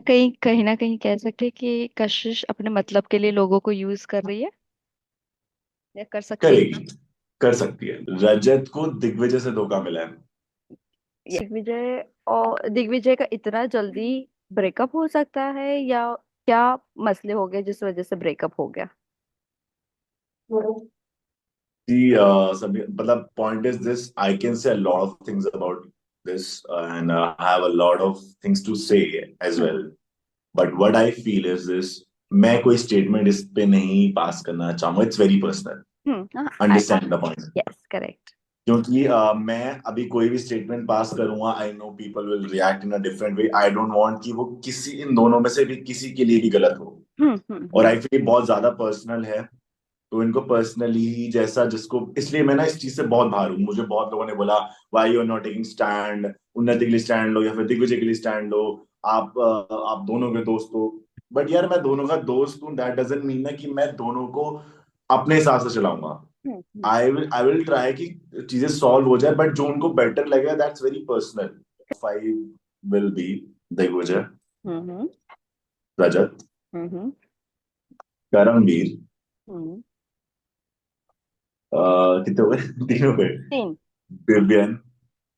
कहीं कहीं ना कहीं कह सकते हैं कि कशिश अपने मतलब के लिए लोगों को यूज कर रही है या कर सकती है। करेगी। कर सकती है। रजत को दिग्विजय से धोखा मिला है। दिग्विजय और दिग्विजय का इतना जल्दी ब्रेकअप हो सकता है या क्या मसले हो गए जिस वजह से ब्रेकअप हो गया। जी सभी मतलब point is this I can say a lot of things about this and I have a lot of things to say as hmm. Well. But what I feel is this. मैं कोई statement इस पे नहीं pass करना चाहूंगा। It's very personal. Hmm. Understand the point. Yes correct. क्योंकि मैं अभी कोई भी स्टेटमेंट पास करूंगा I know people will react in a different way. I don't want कि वो किसी इन दोनों में से भी किसी के लिए भी गलत हो। और हम्म। आई फील बहुत ज्यादा पर्सनल है। तो इनको पर्सनली जैसा जिसको इसलिए मैं ना इस चीज से बहुत बाहर हूँ। मुझे बहुत लोगों ने बोला why you are not taking stand. उन्नति के लिए स्टैंड लो या फिर दिग्विजय के लिए स्टैंड लो। आप दोनों के दोस्त हो। बट यार मैं दोनों का दोस्त हूँ दैट डजंट मीन ना कि मैं दोनों को अपने हिसाब से चलाऊंगा। हम्म। आई विल ट्राई कि चीजें सॉल्व हो जाए बट जो उनको बेटर लगेगा that's very personal. Five will be Digvijay, hmm. Rajat, hmm. Karamveer, hmm. कितने हो गए? तीन हो गए। तीन। दिव्यन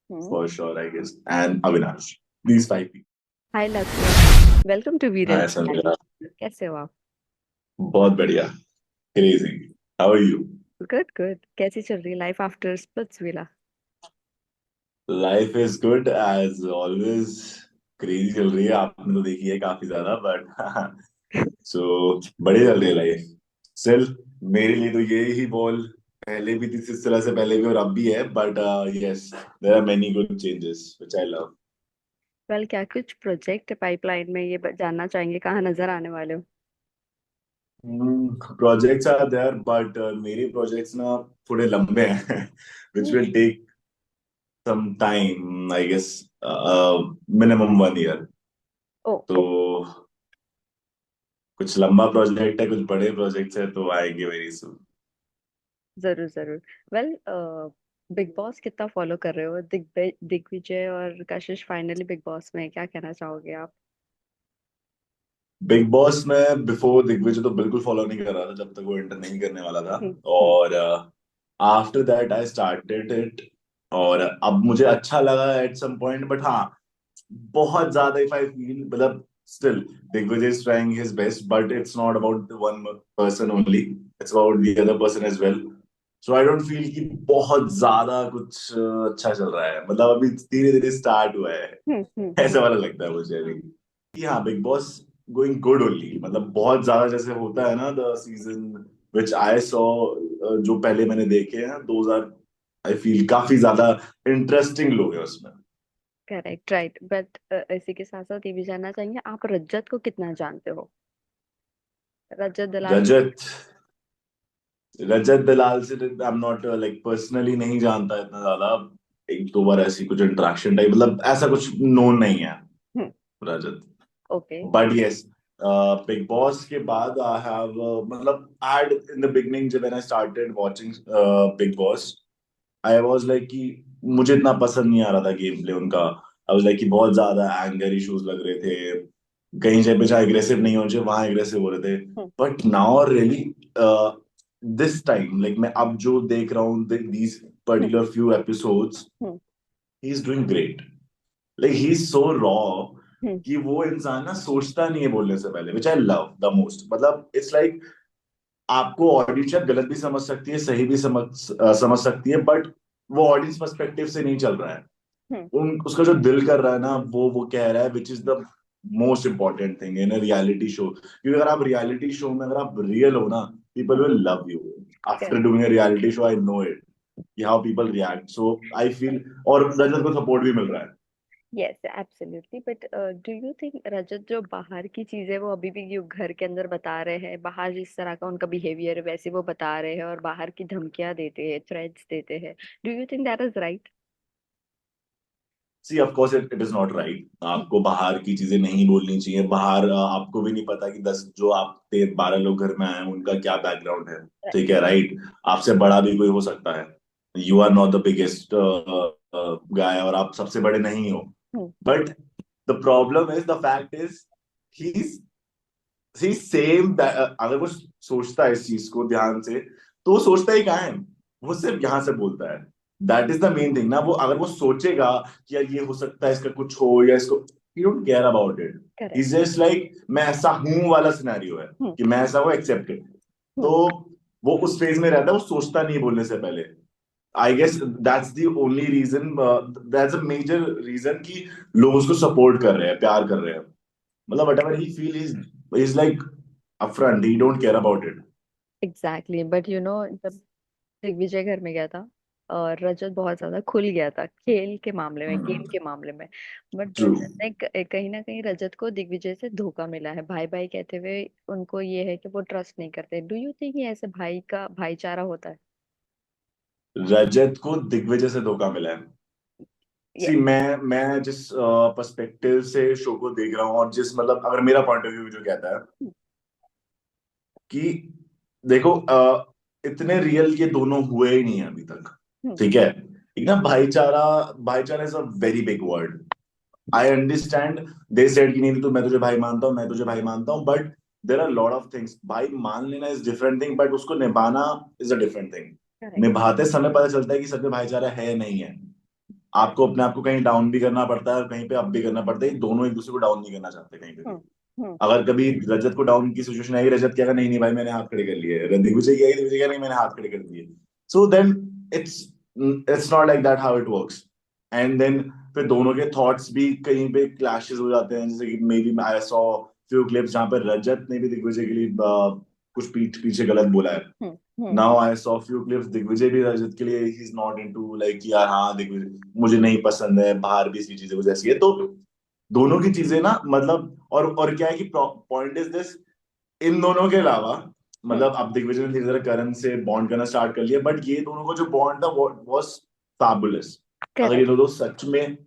हम्म। for sure, I guess, and Avinash. These five people. हाय लक्ष्य। वेलकम टू वीरल। Hi, Samira. कैसे हो आप। बहुत बढ़िया। Crazy. How are you? Good good कैसी चल रही है life after Splitsvilla. Life is good as always. Crazy चल रही है। आपने तो देखी है काफी ज्यादा बट सो बढ़िया चल रही है लाइफ। स्टिल मेरे लिए तो ये ही बॉल पहले भी थी सिलसिला से पहले भी और अब भी है but yes there are many good changes which I love. Well क्या कुछ प्रोजेक्ट पाइपलाइन में ये जानना चाहेंगे कहाँ नजर आने वाले हो। प्रोजेक्ट्स आर देयर बट मेरे प्रोजेक्ट्स ना थोड़े लंबे हैं which will take some time, I guess, minimum 1 year. ओ तो ओ। कुछ लंबा प्रोजेक्ट है कुछ बड़े प्रोजेक्ट्स है तो आएंगे वेरी सुन। जरूर जरूर। वेल बिग बॉस कितना फॉलो कर रहे हो दिग्विजय और कशिश फाइनली बिग बॉस में है, क्या कहना चाहोगे आप। बिग बॉस में बिफोर दिग्विजय तो बिल्कुल फॉलो नहीं कर रहा था जब तक वो एंटर नहीं करने वाला था। हम्म। और after that I started it. और अब मुझे अच्छा लगा एट सम पॉइंट बट हाँ बहुत ज्यादा इफ आई फील मतलब still Digvijay is trying his best but it's not about one person only. It's about the other person as well. So I don't feel कि बहुत ज्यादा कुछ अच्छा चल रहा है मतलब अभी धीरे धीरे स्टार्ट हुआ है। हम्म। ऐसा वाला लगता है मुझे अभी कि हाँ big boss going good only मतलब बहुत ज्यादा जैसे होता है ना the season which I saw जो पहले मैंने देखे हैं 2000 आई फील काफी ज्यादा इंटरेस्टिंग लोग हैं उसमें। करेक्ट राइट बट इसी के साथ साथ ये भी जानना चाहेंगे आप रजत को कितना जानते हो। रजत दलाल को। रजत रजत दलाल से आई एम नॉट लाइक पर्सनली नहीं जानता इतना ज्यादा। एक दो बार ऐसी कुछ इंटरेक्शन टाइप मतलब ऐसा कुछ नोन नहीं है hmm. Rajat. Okay. But yes Bigg Boss के बाद आई हैव मतलब एड इन द बिगनिंग जब I started watching Bigg Boss I was like कि मुझे इतना पसंद नहीं आ रहा था गेम प्ले उनका। आई वाज लाइक कि बहुत ज्यादा एंगर इश्यूज लग रहे थे। कहीं जगह पे जहाँ एग्रेसिव नहीं होने चाहिए वहां एग्रेसिव हो रहे थे। Hmm. But now really this time like मैं अब जो देख रहा हूँ these hmm. Particular few episodes hmm. He is doing great. Like he is so raw hmm. कि वो इंसान ना सोचता नहीं है बोलने से पहले विच आई लव द मोस्ट। मतलब इट्स लाइक आपको ऑडियंस शायद गलत भी समझ सकती है सही भी समझ सकती है बट वो ऑडियंस पर्सपेक्टिव से नहीं चल रहा है। हम्म। उन उसका जो दिल कर रहा है ना वो कह रहा है which is the most important thing in a reality show. क्योंकि अगर आप रियलिटी शो में अगर आप रियल हो ना people hmm. Will love you. After doing a reality show I know it कि how people react so I feel. और रजत को सपोर्ट भी मिल रहा है। Yes absolutely but do you think Rajat जो बाहर की चीजें वो अभी भी जो घर के अंदर बता रहे हैं बाहर जिस तरह का उनका बिहेवियर है वैसे वो बता रहे हैं और बाहर की धमकियां देते हैं थ्रेट्स देते हैं do you think that is right. See of course it is not right. आपको बाहर की चीजें नहीं बोलनी चाहिए। बाहर आपको भी नहीं पता कि 10 जो आप 12 लोग घर में आए हैं उनका क्या बैकग्राउंड है। ठीक है राइट। आपसे बड़ा भी कोई हो सकता है। You are not the biggest guy और आप सबसे बड़े नहीं हो। But the problem is the fact is he see same, अगर वो सोचता है इस चीज को ध्यान से, तो वो सोचता ही कहाँ है, वो सिर्फ यहाँ से बोलता है। That is the main thing ना। वो अगर वो सोचेगा कि यार ये हो सकता है, इसका कुछ हो, या इसको, ही don't care about it. Correct. Is just like मैं ऐसा हूं वाला सिनेरियो है, हम्म। कि मैं ऐसा हूं, एक्सेप्टेड। तो हम्म। वो उस फेज में रहता है, वो सोचता नहीं बोलने से पहले। I guess that's the only reason, that's a major reason कि लोग उसको सपोर्ट कर रहे हैं, प्यार कर रहे हैं। मतलब whatever he feel is like upfront, he don't care about it. Exactly, but जब दिग्विजय घर में गया था और रजत बहुत ज्यादा खुल गया था खेल के मामले में, गेम के मामले में। But True. रजत ने कहीं ना कहीं रजत को दिग्विजय से धोखा मिला है, भाई भाई कहते हुए उनको ये है कि वो ट्रस्ट नहीं करते। डू यू थिंक ये ऐसे भाई का भाईचारा होता है? रजत को दिग्विजय से धोखा मिला है। सी, यस। मैं जिस पर्सपेक्टिव से शो को देख रहा हूँ, और जिस मतलब अगर मेरा पॉइंट ऑफ व्यू जो कहता है कि देखो, इतने रियल ये दोनों हुए ही नहीं है अभी तक। ठीक है, एक ना भाईचारा, भाईचारा is a very big word. I understand, they said कि नहीं तो मैं तुझे भाई मानता हूँ, मैं तुझे भाई मानता हूँ, but there are lot of things. भाई मान लेना इज डिफरेंट थिंग, बट उसको निभाना is a different thing. Correct. निभाते समय पता चलता है कि सच में भाईचारा है नहीं है। आपको अपने आप को कहीं डाउन भी करना पड़ता है, और कहीं पे अप भी करना पड़ता है। ये दोनों एक दूसरे को डाउन नहीं करना चाहते कहीं पे भी। हम्म। हम्म। अगर कभी रजत को डाउन की सिचुएशन आई, रजत क्या, नहीं नहीं भाई मैंने हाथ खड़े कर लिए, दिग्विजय की आई, दिग्विजय क्या, नहीं मैंने हाथ खड़े कर दिए। So then it's it's not like that how it works. And then फिर दोनों के थॉट्स भी कहीं पे क्लैशेस हो जाते हैं। जैसे कि may be I saw few clips जहां पर रजत ने भी दिग्विजय के लिए कुछ पीछे गलत बोला है। Hmm. Hmm. Now I saw few clips, Digvijay भी रजत के लिए he is not into like यार, हाँ दिग्विजय मुझे नहीं पसंद है, बाहर भी इसी चीजें कुछ ऐसी है। तो दोनों की चीजें ना, मतलब और क्या है कि पॉइंट इज दिस, इन दोनों के अलावा, हम्म। मतलब अब दिग्विजय ने धीरे धीरे करण से बॉन्ड करना स्टार्ट कर लिया, बट ये दोनों का जो बॉन्ड था वो वाज फैबुलस। अगर ये करेक्ट। दोनों सच में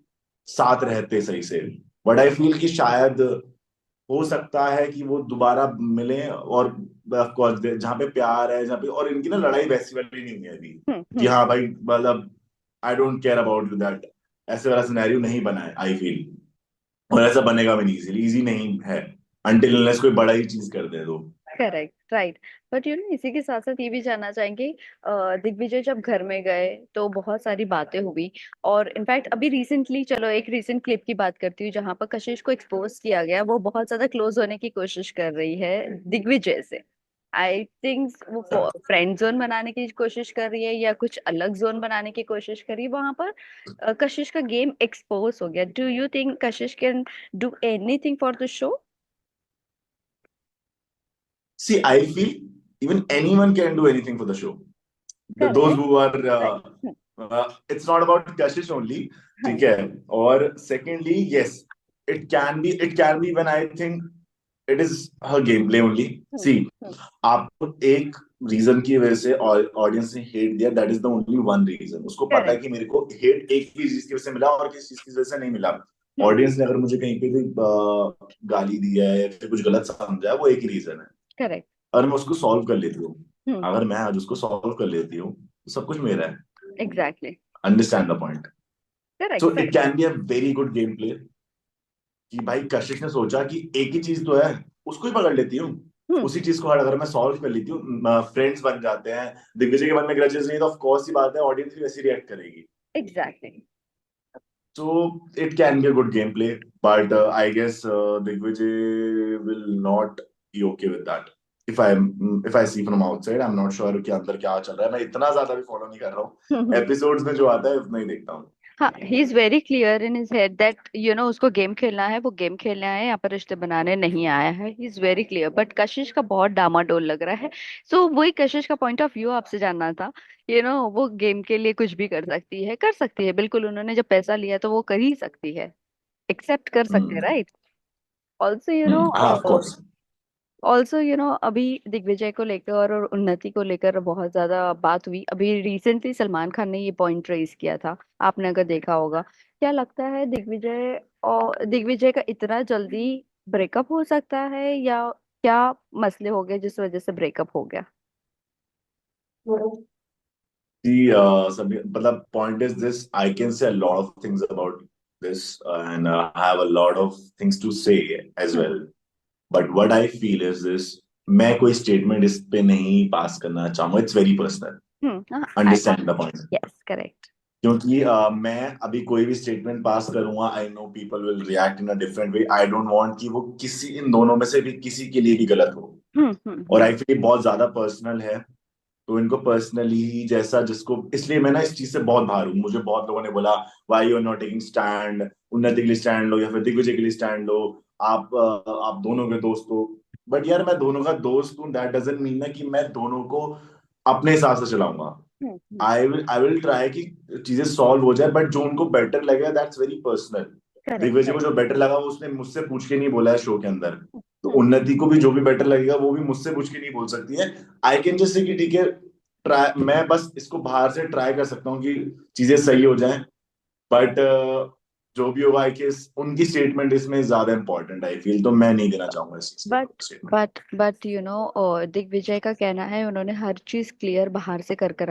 साथ रहते सही से, बट आई फील कि शायद हो सकता है कि वो दोबारा मिले, और ऑफ कोर्स जहाँ पे प्यार है, जहाँ पे, और इनकी ना लड़ाई वैसी वाली नहीं है अभी, हम्म। कि हम्म। हाँ भाई मतलब I don't care about you, that ऐसे वाला सिनेरियो नहीं बना है आई फील। और ऐसा बनेगा भी नहीं, इजीली इजी नहीं है, अनटिल अनलेस कोई बड़ा ही चीज कर दे तो। Correct, right. बट इसी के साथ साथ ये भी जानना चाहेंगे, दिग्विजय जब घर में गए तो बहुत सारी बातें हुई। और इनफैक्ट अभी रिसेंटली, चलो एक रिसेंट क्लिप की बात करती हूँ जहां पर कशिश को एक्सपोज किया गया, वो बहुत ज्यादा क्लोज होने की कोशिश कर रही है दिग्विजय से। आई थिंक वो फ्रेंड जोन बनाने की कोशिश कर रही है या कुछ अलग जोन बनाने की कोशिश कर रही है वहां पर। कशिश का गेम एक्सपोज हो गया। Do you think Kashish can do anything for the show? See, I feel even anyone can do anything for the show. Those correct. who are, right. it's not about Kashish only. ठीक हाँ। है। और secondly, yes, it can be when I think it is her gameplay only. Hmm. See, हम्म। आपको एक reason की वजह से audience ने हेट दिया, that is the only one reason. उसको पता है करेक्ट। कि मेरे को हेट एक ही चीज की वजह से मिला, और किस चीज की वजह से नहीं मिला। हम्म। ऑडियंस ने अगर मुझे कहीं पे भी गाली दिया है या फिर कुछ गलत समझा है, वो एक ही रीजन है। करेक्ट। अगर मैं उसको सॉल्व कर लेती हूँ, हम्म। अगर मैं आज उसको सॉल्व कर लेती हूँ, तो सब कुछ मेरा है। Exactly. Understand the point. Correct. So it can be a very good game play, कि भाई कशिश ने सोचा कि एक ही चीज तो है, उसको ही पकड़ लेती हूँ। हम्म। उसी चीज को अगर मैं सॉल्व कर लेती हूँ, फ्रेंड्स बन जाते हैं। दिग्विजय के मन में ग्रजेस नहीं, तो ऑफ कोर्स ही बात है, ऑडियंस भी वैसी रिएक्ट करेगी। Exactly. So it can be a good gameplay, but I guess Digvijay will not be okay with that. If I see from outside, I'm not sure कि अंदर क्या चल रहा है। मैं इतना ज्यादा भी फॉलो नहीं कर रहा हूँ, एपिसोड्स में जो आता है उतना ही देखता हूँ। हाँ, he is very clear in his head that उसको गेम खेलना है, वो गेम खेलने आया है, यहाँ पर रिश्ते बनाने नहीं आया है। He is very clear, but कशिश का बहुत डामाडोल लग रहा है। सो वही कशिश का पॉइंट ऑफ व्यू आपसे जानना था। वो गेम के लिए कुछ भी कर सकती है, कर सकती है बिल्कुल। उन्होंने जब पैसा लिया तो वो कर ही सकती है, एक्सेप्ट कर सकते हैं, हम्म। राइट? ऑल्सो हाँ ऑफ कोर्स। अभी दिग्विजय को लेकर और उन्नति को लेकर बहुत ज्यादा बात हुई। अभी रिसेंटली सलमान खान ने ये पॉइंट रेज किया था, आपने अगर देखा होगा। क्या लगता है दिग्विजय का इतना जल्दी ब्रेकअप हो सकता है, या क्या मसले हो गए जिस वजह से ब्रेकअप हो गया? कि सभी मतलब point is this, I can say a lot of things about this, and I have a lot of things to say as hmm. Well. But what I feel is this, मैं कोई statement इस पे नहीं pass करना चाहूंगा, it's very personal. Understand the point. Yes, correct. क्योंकि मैं अभी कोई भी स्टेटमेंट पास करूंगा, I know people will react in a different way, I don't want कि वो किसी इन दोनों में से भी किसी के लिए भी गलत हो। हम्म, और आई फील बहुत ज्यादा पर्सनल है, तो इनको पर्सनली जैसा जिसको, इसलिए मैं ना इस चीज से बहुत बाहर हूँ। मुझे बहुत लोगों ने बोला why you are not taking stand, उन्नति के लिए स्टैंड लो या फिर दिग्विजय के लिए स्टैंड लो, आप दोनों के दोस्त हो। बट यार मैं दोनों का दोस्त हूँ, दैट डजंट मीन ना कि मैं दोनों को अपने हिसाब से चलाऊंगा। हम्म। आई विल ट्राई कि चीजें सॉल्व हो जाए, बट जो उनको बेटर लगेगा that's very personal. Correct, Digvijay को राइट। जो बेटर लगा वो उसने मुझसे पूछ के नहीं बोला है शो के अंदर, तो उन्नति को भी जो भी बेटर लगेगा वो भी मुझसे पूछ के नहीं बोल सकती है। आई कैन जस्ट से कि ठीक है, ट्राई, मैं बस इसको बाहर से ट्राई कर सकता हूँ कि चीजें सही हो जाएं। बट जो भी होगा, आई गेस उनकी स्टेटमेंट इसमें ज्यादा इंपॉर्टेंट आई फील, तो मैं नहीं देना चाहूंगा इस चीज बट के स्टेटमेंट। बट दिग्विजय का कहना है उन्होंने हर चीज क्लियर बाहर से कर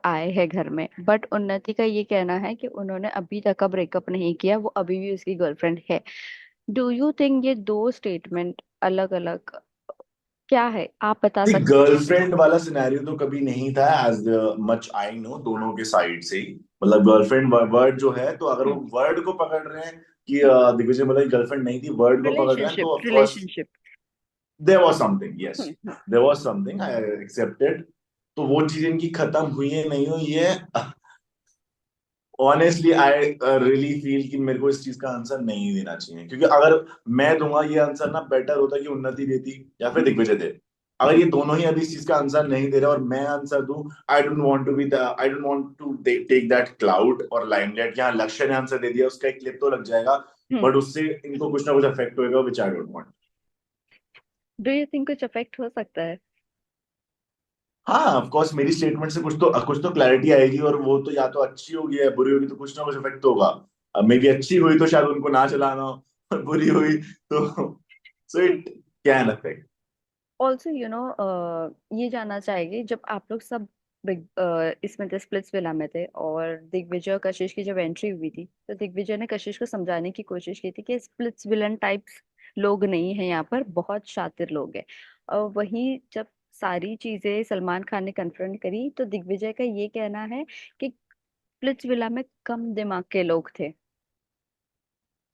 आए हैं घर में। बट उन्नति का ये कहना है कि उन्होंने अभी तक का ब्रेकअप नहीं किया, वो अभी भी उसकी गर्लफ्रेंड है। डू यू थिंक ये दो स्टेटमेंट अलग अलग क्या है, आप बता सकते गर्लफ्रेंड वाला सिनेरियो तो कभी नहीं था, एज मच आई नो, दोनों के साइड से ही। मतलब गर्लफ्रेंड वर्ड जो है, तो अगर वो हैं? वर्ड को पकड़ रहे हैं कि दिग्विजय मतलब गर्लफ्रेंड नहीं थी, वर्ड को पकड़ रहे हैं, तो relationship, of course relationship. There was something, yes, there was something, I accepted. तो वो चीज इनकी खत्म हुई है नहीं हुई है, ऑनेस्टली आई रियली फील कि मेरे को इस चीज का आंसर नहीं देना चाहिए, क्योंकि अगर मैं दूंगा ये आंसर ना, बेटर होता कि उन्नति देती या फिर दिग्विजय दे। अगर ये दोनों ही अभी इस चीज का आंसर नहीं दे रहे और मैं आंसर दूं, I don't want to take that cloud और लाइमलाइट, यहाँ लक्ष्य ने आंसर दे दिया, उसका एक क्लिप तो लग जाएगा, बट उससे इनको कुछ ना कुछ इफेक्ट होएगा, which I don't want. Do you think कुछ अफेक्ट हो सकता है? हाँ ऑफ कोर्स, मेरी स्टेटमेंट से कुछ तो क्लैरिटी आएगी, और वो तो या तो अच्छी होगी या बुरी होगी, तो कुछ ना कुछ इफेक्ट तो होगा। अब मे बी अच्छी हुई तो शायद उनको ना चलाना हो, और बुरी हुई तो so it can affect. Also ये जानना चाहेंगे, जब आप लोग सब इसमें थे, स्प्लिट्स विला में थे, और दिग्विजय और कशिश की जब एंट्री हुई थी, तो दिग्विजय ने कशिश को समझाने की कोशिश की थी कि स्प्लिट्स विलन टाइप्स लोग नहीं है, यहाँ पर बहुत शातिर लोग हैं। और वहीं जब सारी चीजें सलमान खान ने कन्फ्रंट करी, तो दिग्विजय का ये कहना है कि स्प्लिट्स विला में कम दिमाग के लोग थे,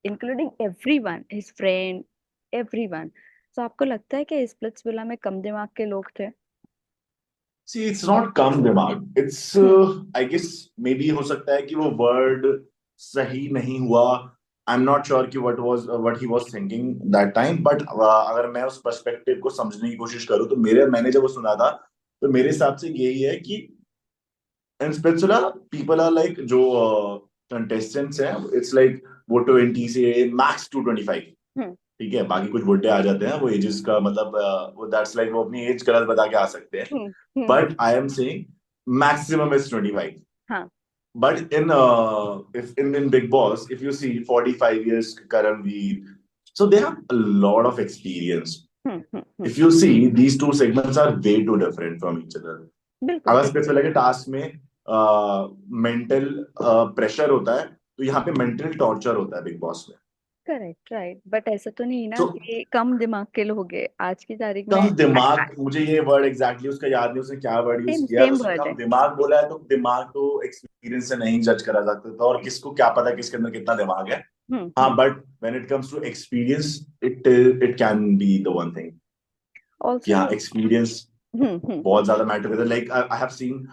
including everyone, his friend, everyone. तो आपको लगता है कि स्प्लिट्स विला में कम दिमाग के लोग थे? सी इट्स नॉट कम दिमाग, it's hmm, I guess may be हो सकता है कि वो वर्ड सही नहीं हुआ। आई एम नॉट श्योर कि what he was thinking that time, but अगर मैं उस पर्सपेक्टिव को समझने की कोशिश करूँ, तो मैंने जब वो सुना था, तो मेरे हिसाब से यही है कि इन स्पिट्सुला पीपल आर लाइक, जो कंटेस्टेंट्स हैं, इट्स लाइक वो 20 से मैक्स टू 25, हम्म, ठीक है, बाकी कुछ बुढ़े आ जाते हैं, वो एजेस का मतलब वो दैट्स लाइक वो अपनी एज गलत बता के आ सकते हैं, hmm, but I am saying maximum is 25। हाँ। But in Big Boss, if you see 45 years Karanveer, so they have a lot of experience. Hmm, hmm, If you see, these two segments are way too different from each other. बिल्कुल, अगर बिल्कुल। Specific task में mental pressure होता है, तो यहाँ पे mental torture होता है बिग बॉस में। Correct, right. बट ऐसा तो नहीं ना तो कि कम दिमाग के लोग हैं आज की तारीख में। कम दिमाग, मुझे ये वर्ड एग्जैक्टली उसका याद नहीं, उसने क्या वर्ड यूज सेम किया, सेम उसने वर्ड कम है। दिमाग बोला है, तो दिमाग तो एक्सपीरियंस से नहीं जज करा जा सकता, और किसको क्या पता किसके अंदर कितना दिमाग है। हम्म, हाँ but when it comes to experience, it can be the one thing, कि ऑल्सो हाँ एक्सपीरियंस हम्म, बहुत ज्यादा मैटर करता है। Like I have seen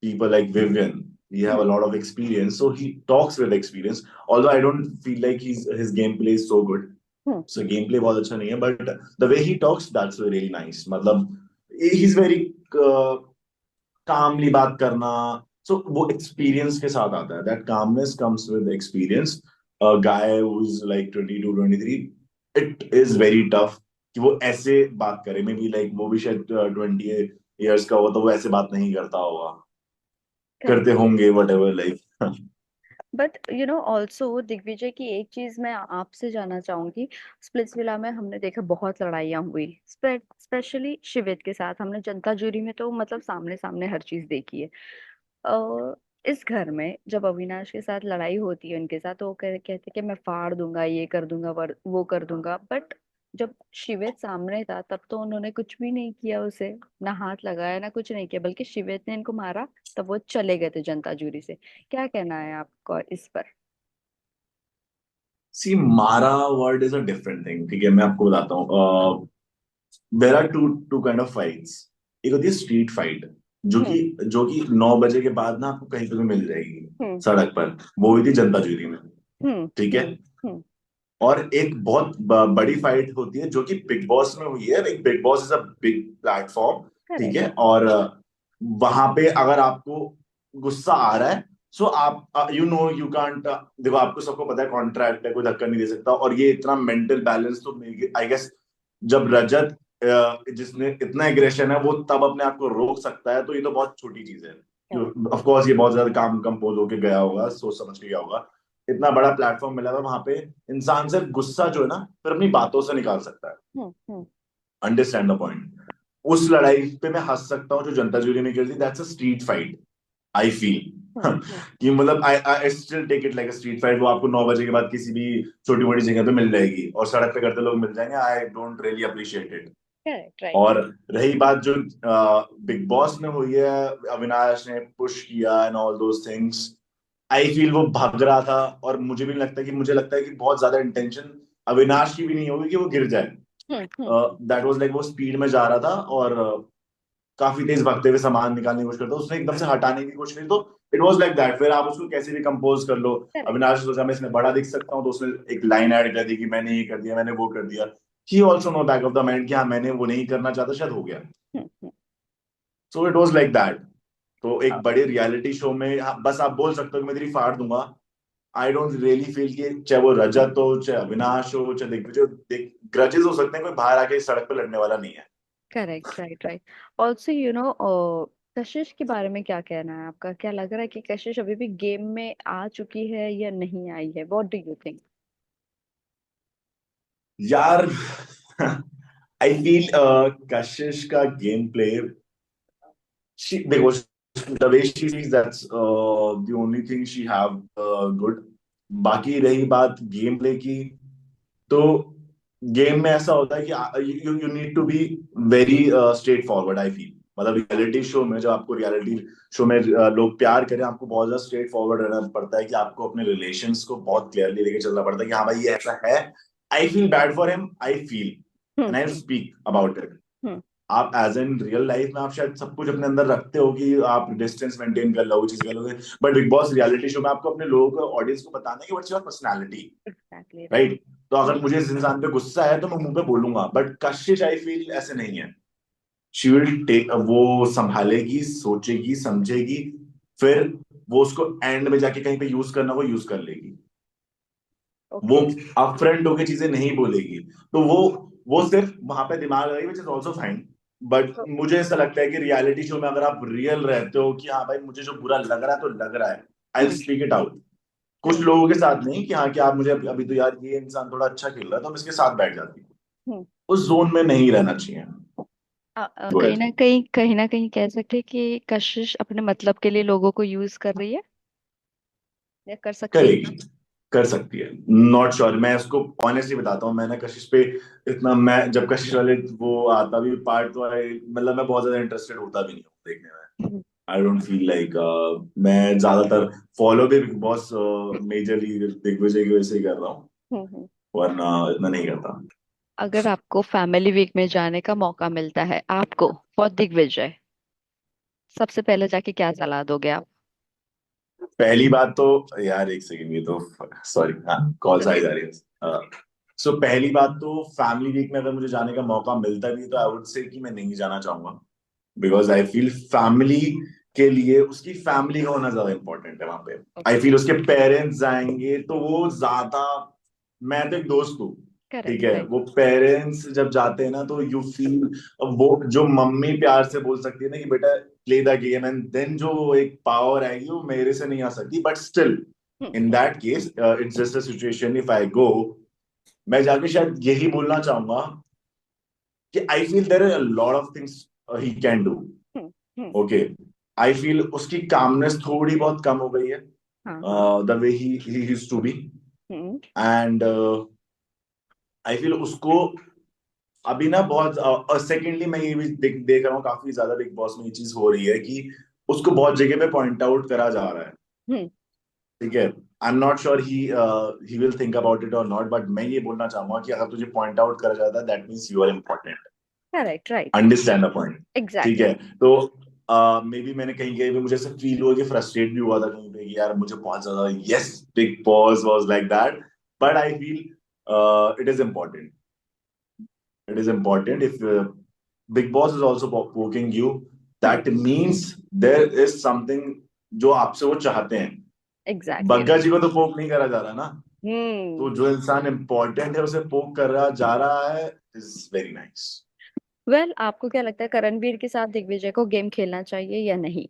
people like Vivian, he have a hmm, lot of experience, so he talks with experience, although I don't feel like his gameplay is so good, hmm, so gameplay बहुत अच्छा नहीं है, but the way he talks, that's really nice, मतलब he's very calmly बात करना, so वो experience के साथ आता है, that calmness comes with experience. A guy who's like 22 23, it is very tough कि वो ऐसे बात करे, मे बी लाइक वो भी शायद 20 years का हो, तो वो ऐसे बात नहीं करता होगा, करेक्ट। करते होंगे whatever like. But also Digvijay की एक चीज मैं आपसे जानना चाहूंगी। स्प्लिट्स विला में हमने देखा बहुत लड़ाइयाँ हुई, स्पेशली शिवित के साथ। हमने जनता जूरी में तो मतलब सामने सामने हर चीज देखी है। इस घर में जब अविनाश के साथ लड़ाई होती है उनके साथ, तो वो कहते कि मैं फाड़ दूंगा, ये कर दूंगा, वो कर दूंगा, बट जब शिवेत सामने था तब तो उन्होंने कुछ भी नहीं किया उसे, ना हाथ लगाया ना कुछ नहीं किया, बल्कि शिवेत ने इनको मारा, तब वो चले गए थे जनता जूरी से। क्या कहना है आपको इस पर? सी, मारा word is a different thing, ठीक है, मैं आपको बताता हूँ। There are two two kind of fights. एक होती है स्ट्रीट फाइट, जो हम्म। कि जो कि 9 बजे के बाद ना आपको कहीं पे भी मिल जाएगी हम्म। सड़क पर। वो हुई थी जनता जूरी में, हम्म। ठीक है। हम्म। हम्म। और एक बहुत बड़ी फाइट होती है जो कि बिग बॉस में हुई है। एक big Boss is a big platform, ठीक करेक्ट। है। और वहां पे अगर आपको गुस्सा आ रहा है, सो आप यू नो यू कांट, देखो आपको सबको पता है कॉन्ट्रैक्ट है, कोई धक्का नहीं दे सकता। और ये इतना मेंटल बैलेंस तो आई गेस जब रजत जिसने इतना एग्रेशन है वो तब अपने आप को रोक सकता है, तो ये तो बहुत छोटी चीज है। करेक्ट। ऑफ कोर्स ये बहुत ज्यादा काम कंपोज होके गया होगा, सोच समझ के गया होगा। इतना बड़ा प्लेटफॉर्म मिला था वहां पे, इंसान से गुस्सा जो है ना फिर अपनी बातों से निकाल सकता है। Hmm. Hmm. Understand the point. उस लड़ाई पे मैं हंस सकता हूँ जो जनता जूरी ने कर दी, that's a street fight, I feel. Hmm. कि मतलब I I still take it like a street fight. वो आपको 9 बजे के बाद किसी भी छोटी मोटी जगह पे मिल जाएगी और सड़क पे करते लोग मिल जाएंगे। I don't really appreciate it. Correct. Right. और रही बात जो बिग बॉस में हुई है, अविनाश ने पुश किया and all those things, I feel वो भाग रहा था। और मुझे भी नहीं लगता कि, मुझे लगता है कि बहुत ज्यादा इंटेंशन अविनाश की भी नहीं होगी कि वो गिर जाए। हम्म। हम्म। दैट वाज लाइक वो स्पीड में जा रहा था और काफी तेज भागते हुए सामान निकालने की कोशिश करता, उसने एकदम से हटाने की कोशिश की, तो इट वाज लाइक दैट। फिर आप उसको कैसे भी कंपोज कर लो। करेक्ट। अविनाश ने सोचा मैं इसमें बड़ा दिख सकता हूँ, तो उसने एक लाइन ऐड कर दी कि मैंने ये कर दिया, मैंने वो कर दिया। He also know back of the mind कि हाँ मैंने वो नहीं करना चाहता, शायद हो गया। Hmm. Hmm. So it was like that. तो एक बड़े रियलिटी शो में बस आप बोल सकते हो कि मैं तेरी फाड़ दूंगा। आई डोंट रियली फील कि चाहे वो रजत हो, चाहे अविनाश हो, चाहे दिग्विजय हो, ग्रजेस हो सकते हैं, कोई बाहर आके इस सड़क पे लड़ने वाला नहीं है। करेक्ट। राइट। राइट। ऑल्सो कशिश के बारे में क्या कहना है आपका? क्या लग रहा है कि कशिश अभी भी गेम में आ चुकी है या नहीं आई है? What do you think? यार आई फील कशिश का गेम प्ले, देखो, the way she sees, that's the only thing she have good. बाकी रही बात गेम प्ले की, तो गेम में ऐसा होता है कि you you need to be very straight forward, I feel. मतलब रियलिटी शो में, जब आपको रियलिटी शो में लोग प्यार करें, आपको बहुत ज्यादा स्ट्रेट फॉरवर्ड रहना पड़ता है कि आपको अपने रिलेशंस को बहुत क्लियरली लेके चलना पड़ता है कि हाँ भाई ये ऐसा है। I feel bad for him, I feel, hmm. And I hmm. Speak about it. Hmm. आप एज एन रियल लाइफ में आप शायद सब कुछ अपने अंदर रखते हो कि आप डिस्टेंस मेंटेन कर लो, चीज कर लोगे। But big boss reality show में आपको अपने लोगों को, ऑडियंस को बताना है कि what's your personality, exactly. Right. Right. तो अगर मुझे इस इंसान पे गुस्सा है तो मैं मुंह पे बोलूंगा, बट कशिश आई फील ऐसे नहीं है। शी विल टेक, वो संभालेगी, सोचेगी, समझेगी, फिर वो उसको एंड में जाके कहीं पे यूज करना वो यूज कर लेगी। वो ओके। अपफ्रंट होके चीजें नहीं बोलेगी। तो वो सिर्फ वहां पे दिमाग लगाएगी, which is also fine. But तो मुझे ऐसा लगता है कि रियलिटी शो में अगर आप रियल रहते हो कि हाँ भाई मुझे जो बुरा लग रहा है तो लग रहा है, I hmm. Speak it out. कुछ करेक्ट। लोगों के साथ नहीं कि हाँ कि आप मुझे अभी तो यार ये इंसान थोड़ा अच्छा खेल रहा है तो हम इसके साथ बैठ जाती हूँ। हम्म। उस जोन में नहीं रहना चाहिए। कहीं गुड। ना कहीं, कहीं ना कहीं कह सकते हैं कि कशिश अपने मतलब के लिए लोगों को यूज कर रही है, या कर सकती है? करेगी, कर सकती है। नॉट श्योर, मैं उसको ऑनेस्टली बताता हूँ, मैंने कशिश पे इतना, मैं जब कशिश वाले वो आता भी पार्ट, तो आई मतलब मैं बहुत ज्यादा इंटरेस्टेड होता भी नहीं हूँ देखने में। हम्म। आई डोंट फील लाइक, मैं ज्यादातर फॉलो भी बिग बॉस मेजरली दिग्विजय की वजह से ही कर रहा हूँ, हम्म। वरना इतना नहीं करता। अगर आपको फैमिली वीक में जाने का मौका मिलता है आपको, फॉर दिग्विजय, सबसे पहले जाके क्या सलाह दोगे आप? पहली बात तो, यार एक सेकंड, ये तो सॉरी, हाँ कॉल्स आई जा रही है। सो पहली बात तो, फैमिली वीक में अगर मुझे जाने का मौका मिलता भी है तो आई वुड से कि मैं नहीं जाना चाहूंगा। बिकॉज आई फील फैमिली के लिए उसकी फैमिली का होना ज्यादा इंपॉर्टेंट है वहां पे। आई ओके। फील उसके पेरेंट्स जाएंगे तो वो ज्यादा, मैं तो एक दोस्त हूँ, ठीक करेक्ट। है, राइट। वो पेरेंट्स जब जाते हैं ना तो यू फील, वो जो मम्मी प्यार से बोल सकती है ना कि बेटा play the game, and then जो एक पावर आएगी वो मेरे से नहीं आ सकती, but still in hmm. That case it's just a situation, if I go, मैं जाके शायद यही बोलना चाहूंगा कि I feel there are a lot of things he can do, hmm. Hmm. Okay. I feel उसकी कामनेस थोड़ी बहुत कम हो गई है, हाँ हाँ। The way he used to be. Hmm. And I feel उसको अभी ना बहुत, और सेकेंडली मैं ये भी देख रहा हूँ काफी ज्यादा बिग बॉस में ये चीज हो रही है कि उसको बहुत जगह पे पॉइंट आउट करा जा रहा है। हम्म। ठीक है, आई am not sure he will think about it और नॉट, बट मैं ये बोलना चाहूंगा कि अगर तुझे पॉइंट आउट करा जाता है that means you are important. Correct, right. Understand the point. ठीक एग्जैक्टली। है, तो मे बी मैंने कहीं कहीं पे मुझे ऐसे फील हुआ कि फ्रस्ट्रेट भी हुआ था कहीं पे कि यार मुझे बहुत ज्यादा, yes Bigg Boss was like that, but I feel it is important, it is important if Bigg Boss is also poking you, hmm. That means there is something जो आपसे वो चाहते हैं। Exactly, Bagga right. जी को तो पोक नहीं करा जा रहा ना, तो हम्म। जो इंसान इम्पोर्टेंट है उसे पोक कर रहा जा रहा है, इज वेरी नाइस। वेल, आपको क्या लगता है करणवीर के साथ दिग्विजय को गेम खेलना चाहिए या नहीं?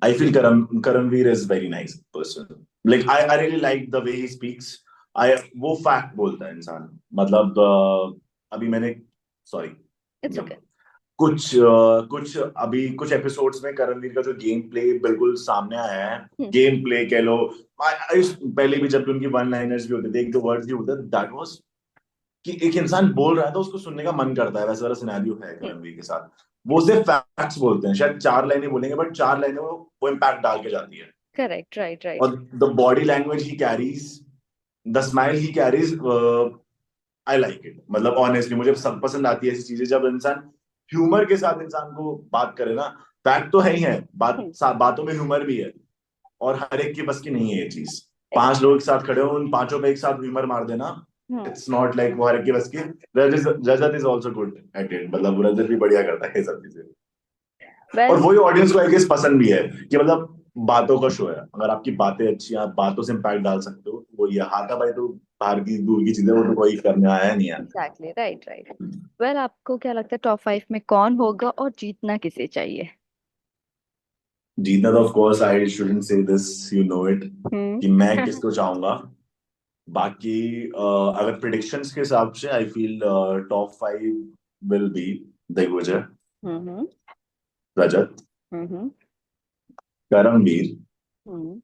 I feel Karamveer is very nice person. Like I really like the way he speaks. I वो फैक्ट बोलता है इंसान, मतलब अभी मैंने, सॉरी, इट्स ओके। कुछ अभी कुछ एपिसोड्स में करणवीर का जो गेम प्ले बिल्कुल सामने आया है, हम्म। गेम प्ले कह लो, पहले भी जब भी उनकी वन लाइनर्स भी होते थे, एक दो वर्ड्स भी होते थे, दैट वाज कि एक इंसान बोल रहा है तो उसको सुनने का मन करता है, वैसा वाला सिनेरियो है हम्म। करणवीर के साथ। वो सिर्फ फैक्ट्स बोलते हैं, शायद चार लाइनें बोलेंगे बट चार लाइनें वो इम्पैक्ट डाल के जाती है। Correct, right right. और the body language he carries, the smile he carries, I like it. मतलब ऑनेस्टली मुझे सब पसंद आती है ऐसी चीजें जब इंसान ह्यूमर के साथ इंसान को बात करे ना। फैक्ट तो है ही है, हम्म। बातों में ह्यूमर भी है, और हर एक की बस की नहीं है ये चीज। पांच लोग एक एग्जैक्ट। साथ खड़े हो, उन पांचों पे एक साथ ह्यूमर मार देना, हम्म। इट्स नॉट लाइक वो हर एक की बस की। Rajat is also good at it, मतलब रजत भी बढ़िया करता है ये सब चीजें। और वेल। वही ऑडियंस को आई गेस पसंद भी है कि मतलब बातों का शो है, अगर आपकी बातें अच्छी हैं, आप बातों से इम्पैक्ट डाल सकते हो, वो ये हाथापाई तो बाहर की दूर की चीजें, वो तो कोई करने आया नहीं है। Exactly, right right. वेल, आपको क्या लगता है टॉप 5 में कौन होगा और जीतना किसे चाहिए? जीतना तो ऑफ कोर्स आई शुडंट से दिस, यू नो इट, हम्म। कि मैं किसको चाहूंगा। बाकी अगर प्रिडिक्शंस के हिसाब से I feel top five will be Digvijay, hmm. Rajat, hmm. Karamveer, hmm.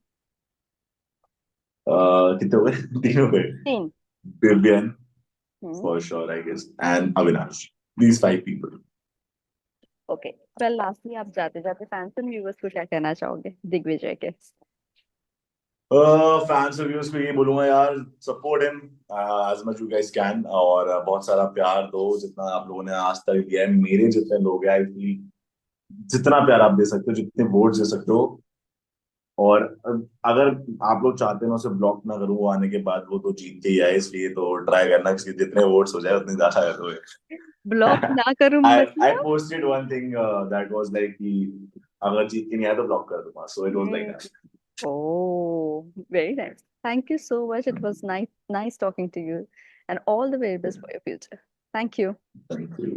कितने हो गए? तीन हो गए। 3। Vivian, hmm. for sure, I guess, and Avinash. These five people. Okay. Well, lastly आप जाते जाते फैंस एंड व्यूअर्स को क्या कहना चाहोगे दिग्विजय के? फैंस रिव्यूज को ये बोलूंगा यार, support him as much you guys can, और बहुत सारा प्यार दो जितना आप लोगों ने आज तक दिया है। मेरे जितने लोग हैं आई फील जितना प्यार आप दे सकते हो, जितने वोट दे सकते हो, और अगर आप लोग चाहते हैं मैं उसे ब्लॉक ना करूं, वो आने के बाद वो तो जीत के ही आए, इसलिए तो ट्राई करना कि जितने वोट्स हो जाए उतने ज्यादा करो। ब्लॉक ना करूं I मतलब? posted one thing that was like कि अगर जीत के नहीं आया तो ब्लॉक कर दूंगा, so it was like hmm. that. Oh, very nice. Thank you so much. It was nice talking to you, and all the very best for your future. Thank you. Thank you.